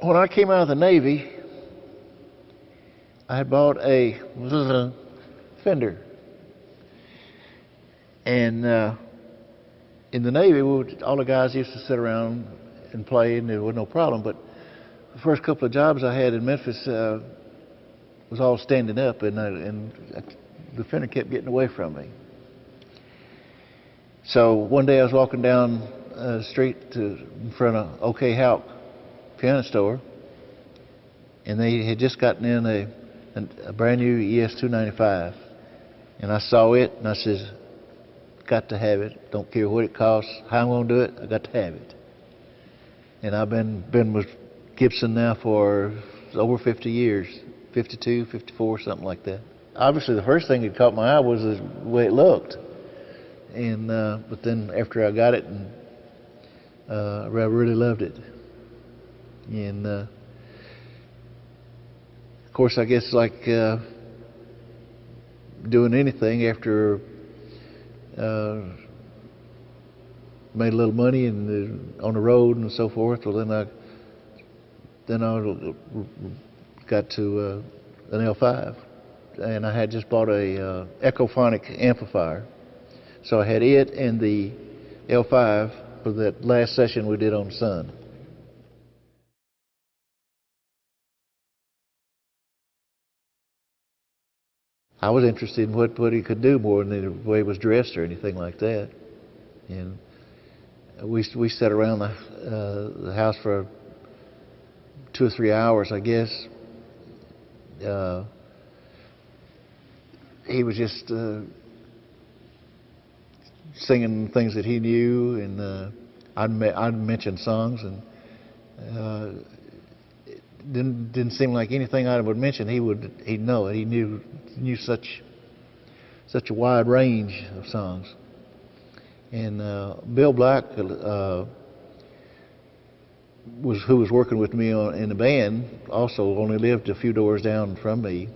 when I came out of the Navy, I had bought a Fender. And in the Navy, all the guys used to sit around and play, and there was no problem. But the first couple of jobs I had in Memphis was all standing up, and the Fender kept getting away from me. So one day I was walking down the street in front of OK Houck piano store, and they had just gotten in a brand new ES 295, and I saw it, and I says, got to have it. Don't care what it costs, how I'm going to do it, I got to have it. And I've been with Gibson now for over 50 years, 52, 54, something like that. Obviously, the first thing that caught my eye was the way it looked. And but then after I got it, I really loved it. And of course, I guess like doing anything after made a little money and on the road and so forth. Well, then I got to an L5, and I had just bought a echophonic amplifier. So I had it and the L5 for that last session we did on the Sun. I was interested in what he could do more than the way he was dressed or anything like that. And we sat around the house for 2 or 3 hours, I guess. He was just singing things that he knew, and I'd mention songs, and it didn't seem like anything I would mention he'd know it. He knew such a wide range of songs. And Bill Black, who was working with me in the band, also only lived a few doors down from me.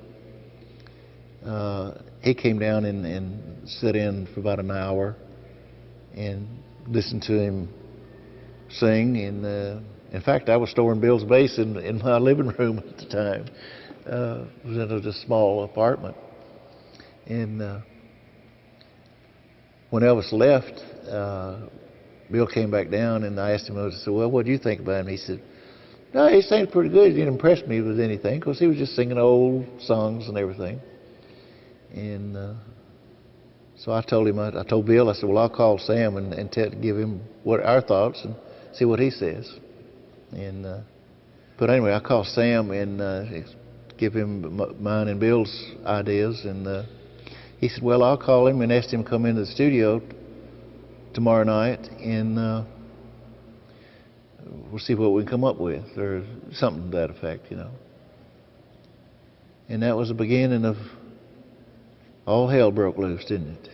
He came down and sat in for about an hour and listened to him sing. And in fact, I was storing Bill's bass in my living room at the time. It was in a small apartment. And when Elvis left, Bill came back down, and I asked him, I said, well, what do you think about him? He said, no, he sang pretty good. He didn't impress me with anything, because he was just singing old songs and everything. And so I told Bill, I said, well, I'll call Sam and give him what our thoughts and see what he says. And but anyway, I called Sam and give him mine and Bill's ideas, and he said, well, I'll call him and ask him to come into the studio tomorrow night, and we'll see what we can come up with, or something to that effect, you know. And that was the beginning of all hell broke loose, didn't it?